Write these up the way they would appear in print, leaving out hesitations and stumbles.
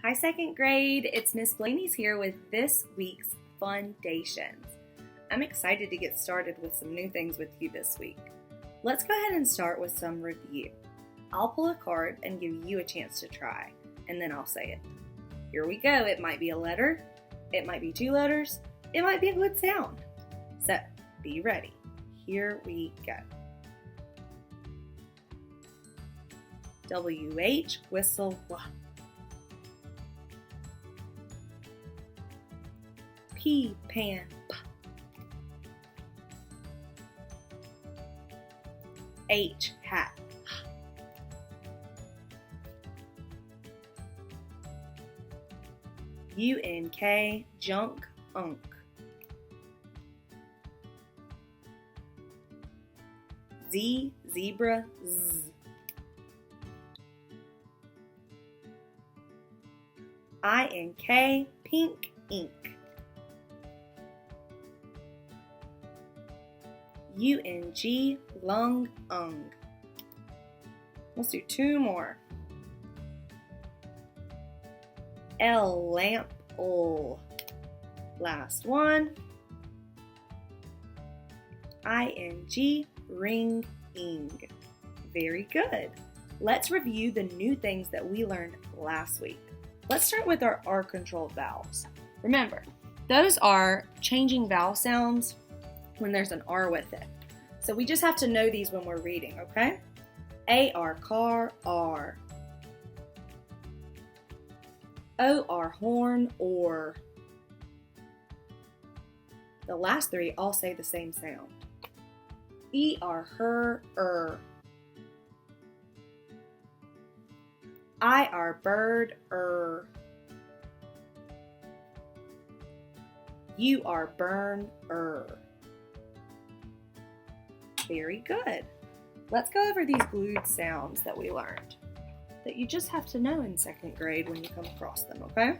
Hi, second grade. It's Miss Blaney's here with this week's Fundations. I'm excited to get started with some new things with you this week. Let's go ahead and start with some review. I'll pull a card and give you a chance to try, and then I'll say it. Here we go. It might be a letter, it might be two letters, it might be a good sound. So, be ready. Here we go. W-H, whistle, wah. P, pan, p. H, hat. U-N-K, junk, unk. Z, zebra, z. I-N-K, pink, ink. U-N-G, lung, ung. Let's do two more. L, lamp, ol. Last one. I-N-G, ring, ing. Very good. Let's review the new things that we learned last week. Let's start with our R-controlled vowels. Remember, those are changing vowel sounds when there's an R with it. So we just have to know these when we're reading, okay? A-R, car, R. O-R, horn, or. The last three all say the same sound. E-R, her, I-R, bird, U-R, burn, Very good. Let's go over these glued sounds that we learned that you just have to know in second grade when you come across them, okay?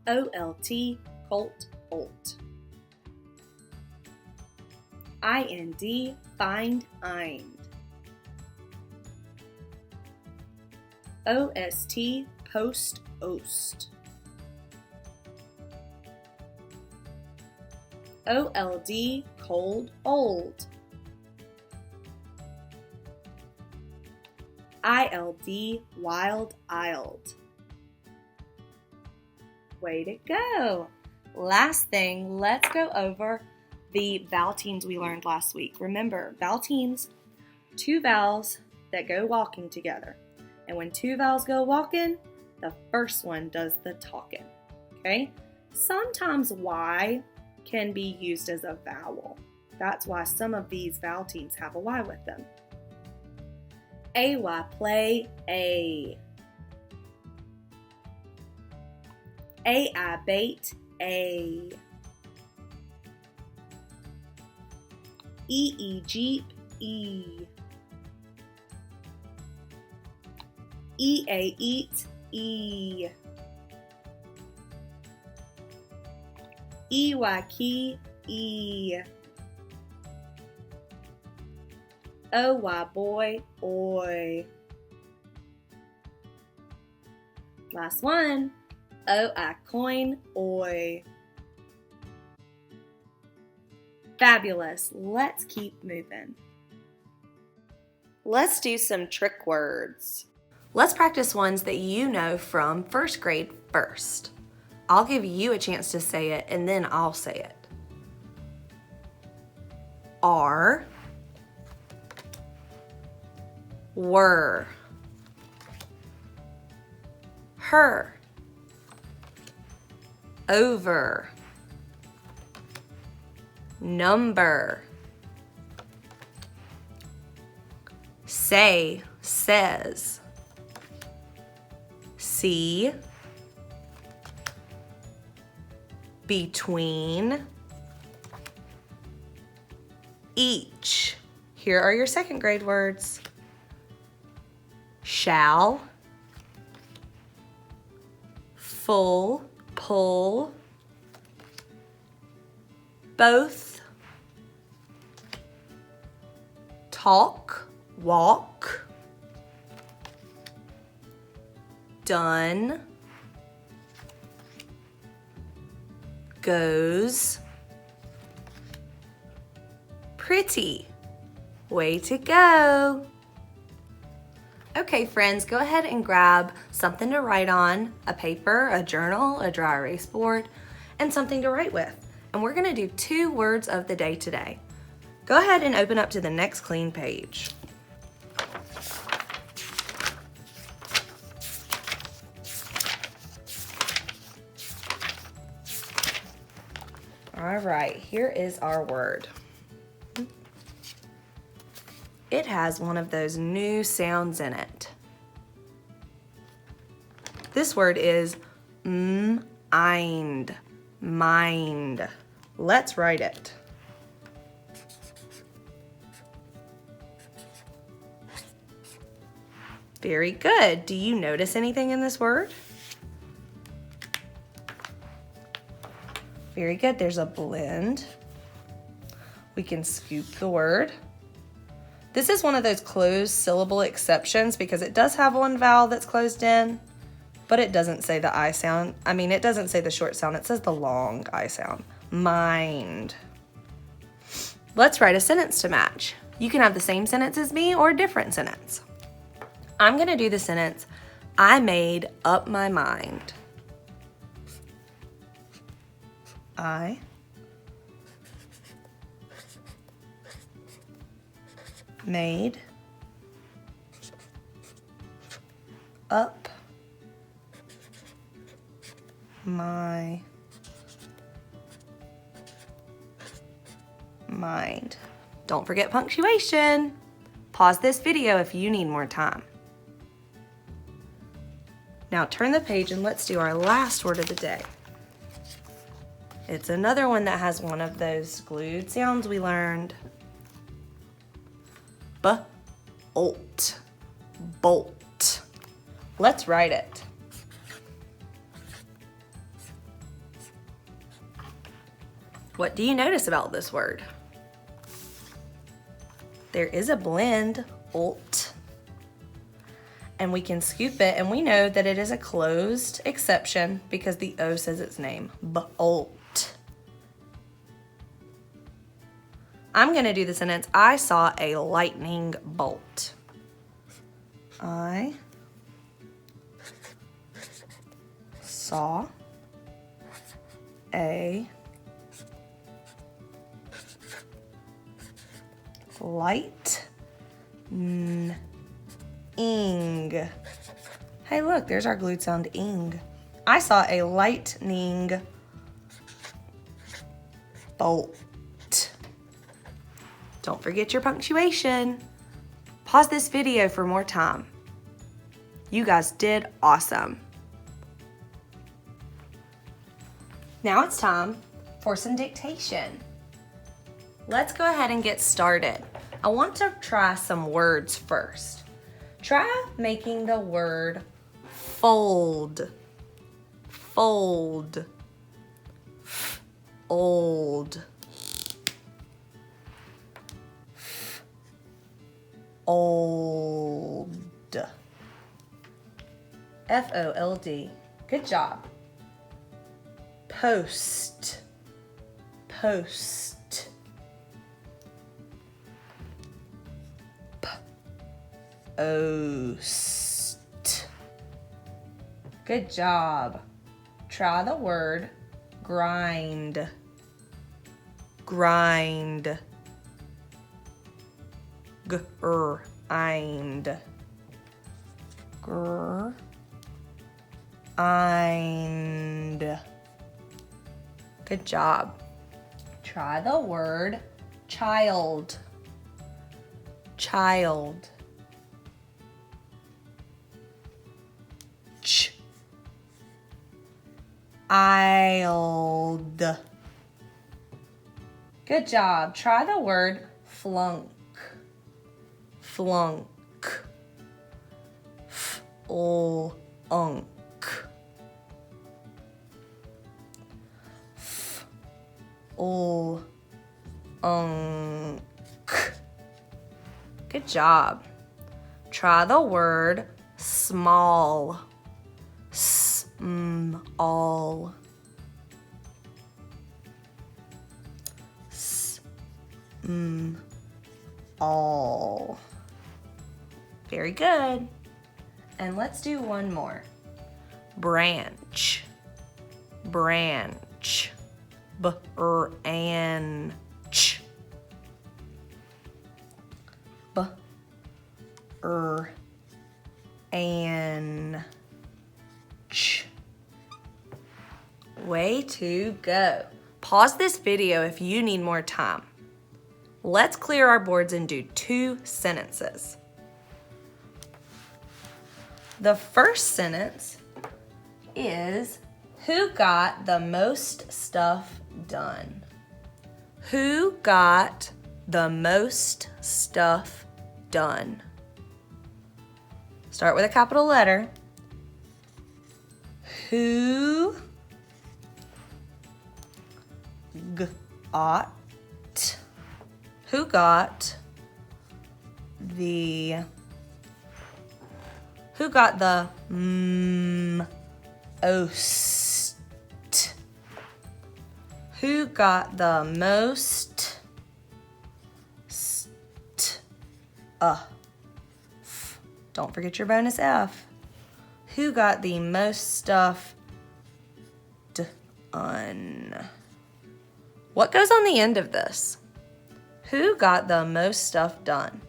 O-L-T, colt, olt. I-N-D, find, ind. O-S-T, post, ost. O-L-D, cold, old. I-L-D, wild, isled. Way to go! Last thing, let's go over the vowel teams we learned last week. Remember, vowel teams, two vowels that go walking together. And when two vowels go walking, the first one does the talking. Okay? Sometimes Y can be used as a vowel. That's why some of these vowel teams have a Y with them. A-Y, play, A. A-I, bait, A. E-E, jeep, E. E-A, eat, E. E-Y, key, E. O-Y, boy, oi. Last one. O-I, coin, oi. Fabulous. Let's keep moving. Let's do some trick words. Let's practice ones that you know from first grade first. I'll give you a chance to say it, and then I'll say it. Are, were, her, over, number, say, says, see, between, each. Here are your second grade words. Shall, full, pull, both, talk, walk, Done. Goes. Pretty. Way to go. Okay, friends, go ahead and grab something to write on, a paper, a journal, a dry erase board, and something to write with. And we're gonna do 2 words of the day today. Go ahead and open up to the next clean page. All right, here is our word. It has one of those new sounds in it. This word is mind. Mind. Let's write it. Very good. Do you notice anything in this word? Very good. There's a blend. We can scoop the word. This is one of those closed syllable exceptions because it does have one vowel that's closed in, but it doesn't say the I sound. I mean, it doesn't say the short sound. It says the long I sound. Mind. Let's write a sentence to match. You can have the same sentence as me or a different sentence. I'm going to do the sentence, I made up my mind. I made up my mind. Don't forget punctuation. Pause this video if you need more time. Now turn the page and let's do our last word of the day. It's another one that has one of those glued sounds we learned. Bolt. Bolt. Let's write it. What do you notice about this word? There is a blend, olt, and we can scoop it, and we know that it is a closed exception because the O says its name, bolt. I'm gonna do the sentence, I saw a lightning bolt. I saw a lightning. Hey, look, there's our glued sound ing. I saw a lightning bolt. Don't forget your punctuation. Pause this video for more time. You guys did awesome. Now it's time for some dictation. Let's go ahead and get started. I want to try some words first. Try making the word fold. Fold. Old. Old. F-O-L-D. Good job. Post. Post. Post. Good job. Try the word grind. Grind. Grind. Grind. Good job. Try the word child. Child. Child. Good job. Try the word flunk. Flunk. Flunk. Flunk. Good job. Try the word small. Very good. And let's do one more. Branch. Branch. Branch. Branch. Way to go. Pause this video if you need more time. Let's clear our boards and do 2 sentences. The first sentence is, who got the most stuff done? Who got the most stuff done? Start with a capital letter. Who got the most? Who got the most don't forget your bonus F. Who got the most stuff done? What goes on the end of this? Who got the most stuff done?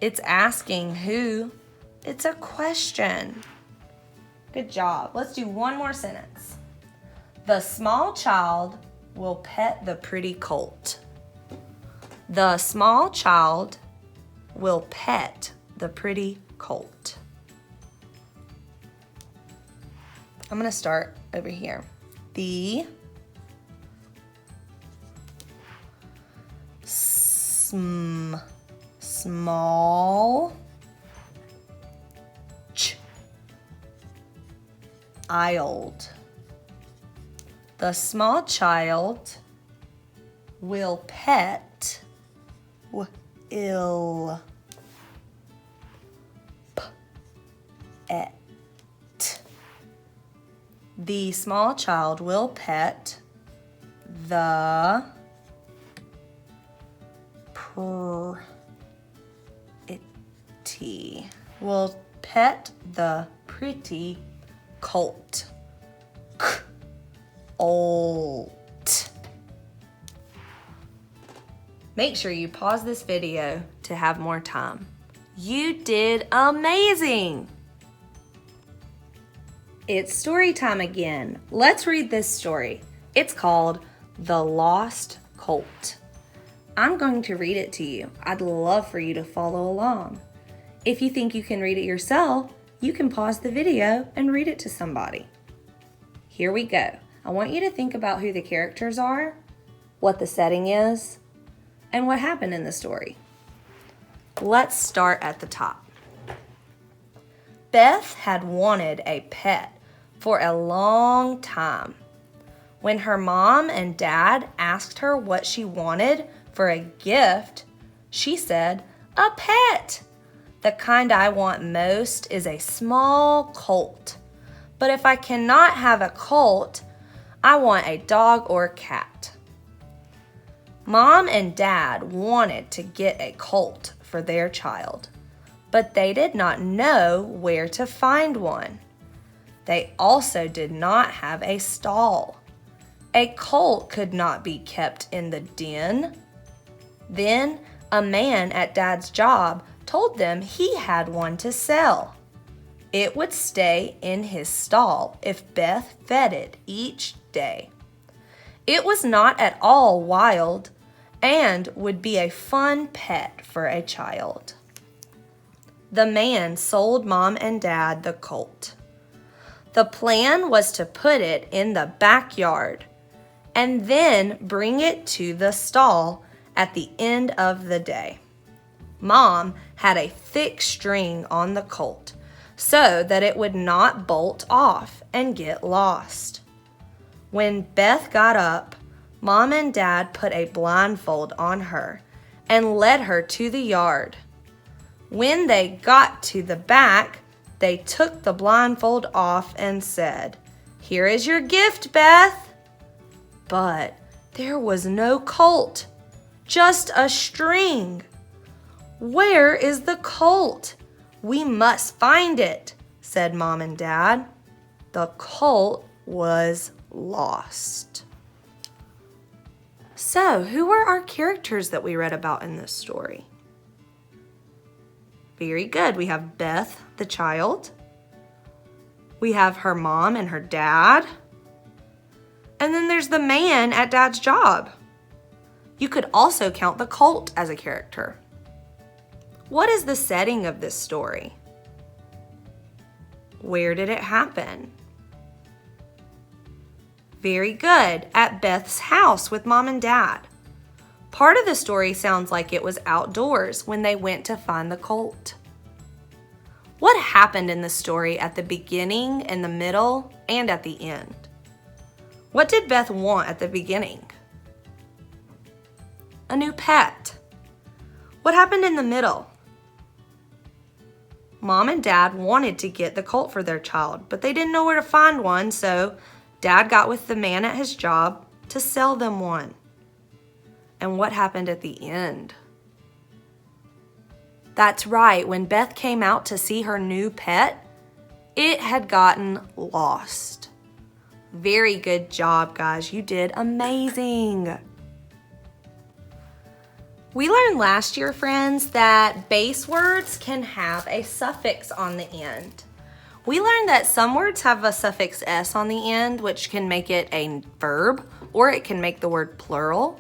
It's asking who. It's a question. Good job. Let's do one more sentence. The small child will pet the pretty colt. The small child will pet the pretty colt. I'm going to start over here. The small child. The small child will pet The small child will pet the pretty colt. Colt. Make sure you pause this video to have more time. You did amazing! It's story time again. Let's read this story. It's called The Lost Colt. I'm going to read it to you. I'd love for you to follow along. If you think you can read it yourself, you can pause the video and read it to somebody. Here we go. I want you to think about who the characters are, what the setting is, and what happened in the story. Let's start at the top. Beth had wanted a pet for a long time. When her mom and dad asked her what she wanted for a gift, she said, "A pet. The kind I want most is a small colt. But if I cannot have a colt, I want a dog or cat." Mom and Dad wanted to get a colt for their child, but they did not know where to find one. They also did not have a stall. A colt could not be kept in the den. Then a man at Dad's job told them he had one to sell. It would stay in his stall if Beth fed it each day. It was not at all wild and would be a fun pet for a child. The man sold Mom and Dad the colt. The plan was to put it in the backyard and then bring it to the stall at the end of the day. Mom had a thick string on the colt so that it would not bolt off and get lost. When Beth got up, Mom and Dad put a blindfold on her and led her to the yard. When they got to the back, they took the blindfold off and said, "Here is your gift, Beth." But there was no colt, just a string. "Where is the colt? We must find it," said Mom and Dad. The colt was lost. So, who were our characters that we read about in this story? Very good. We have Beth, the child. We have her mom and her dad. And then there's the man at Dad's job. You could also count the colt as a character. What is the setting of this story? Where did it happen? Very good. At Beth's house with Mom and Dad. Part of the story sounds like it was outdoors when they went to find the colt. What happened in the story at the beginning, in the middle, and at the end? What did Beth want at the beginning? A new pet. What happened in the middle? Mom and Dad wanted to get the colt for their child, but they didn't know where to find one, so Dad got with the man at his job to sell them one. And what happened at the end? That's right, when Beth came out to see her new pet, it had gotten lost. Very good job, guys. You did amazing. We learned last year, friends, that base words can have a suffix on the end. We learned that some words have a suffix s on the end, which can make it a verb, or it can make the word plural.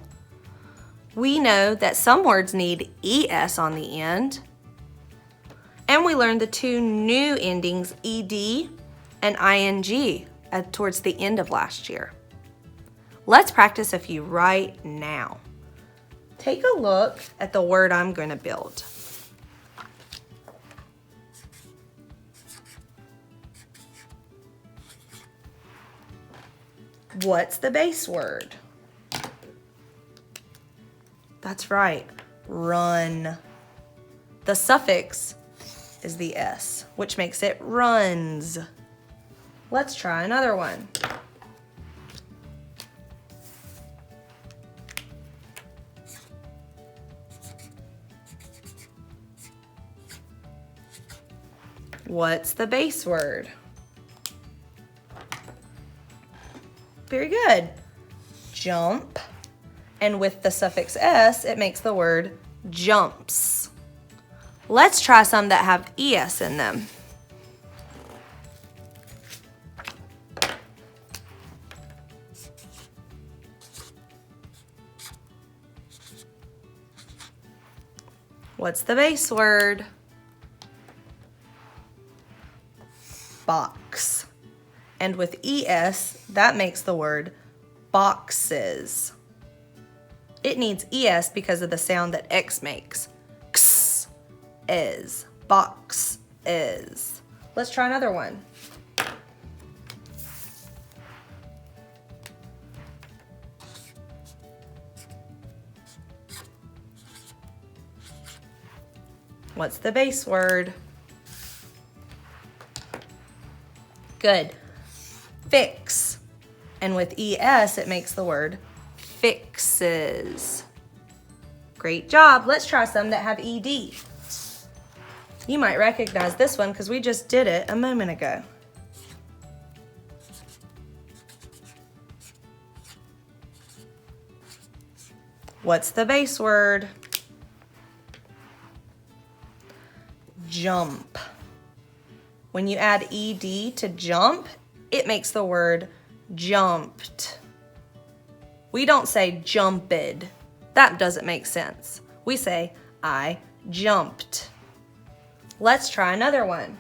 We know that some words need es on the end. And we learned the two new endings, ed and ing, towards the end of last year. Let's practice a few right now. Take a look at the word I'm going to build. What's the base word? That's right, run. The suffix is the s, which makes it runs. Let's try another one. What's the base word? Very good. Jump. And with the suffix s, it makes the word jumps. Let's try some that have es in them. What's the base word? Box. And with es, that makes the word boxes. It needs es because of the sound that x makes. X is. Box is. Let's try another one. What's the base word? Good. Fix. And with es, it makes the word fixes. Great job. Let's try some that have ed. You might recognize this one because we just did it a moment ago. What's the base word? Jump. When you add ed to jump, it makes the word jumped. We don't say jumped. That doesn't make sense. We say, I jumped. Let's try another one.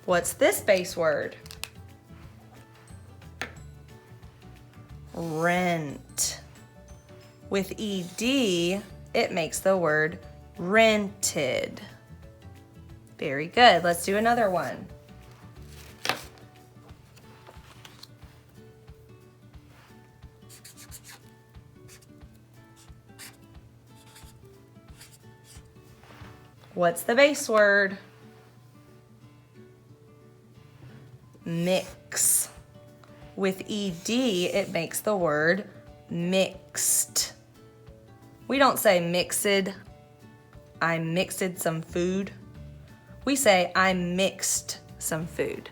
What's this base word? Rent. With ed, it makes the word rented. Very good. Let's do another one. What's the base word? Mix. With ed, it makes the word mixed. We don't say mixed. I mixed some food. We say I mixed some food.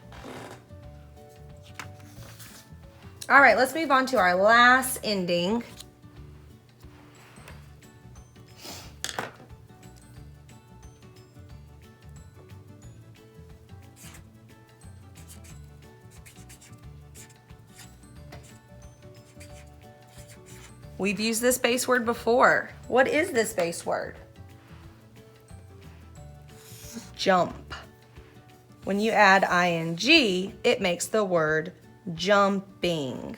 All right, let's move on to our last ending. We've used this base word before. What is this base word? Jump. When you add ing, it makes the word jumping.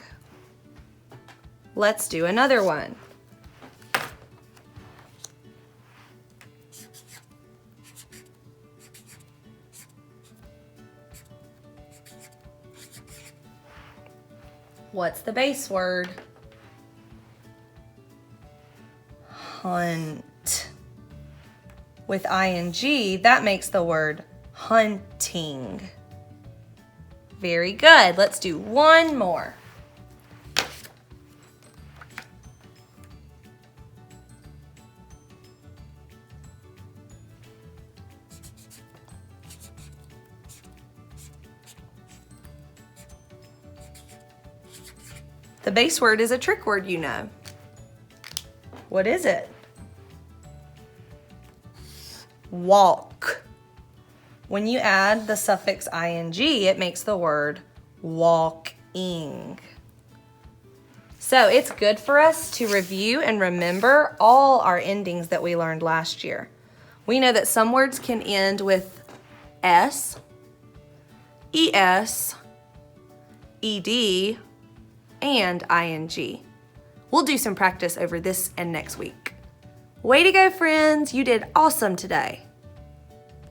Let's do another one. What's the base word? Hunt. With ing, that makes the word hunting. Very good. Let's do one more. The base word is a trick word, you know. What is it? Walk. When you add the suffix ing, it makes the word walking. So it's good for us to review and remember all our endings that we learned last year. We know that some words can end with s, es, ed, and ing. We'll do some practice over this and next week. Way to go, friends! You did awesome today.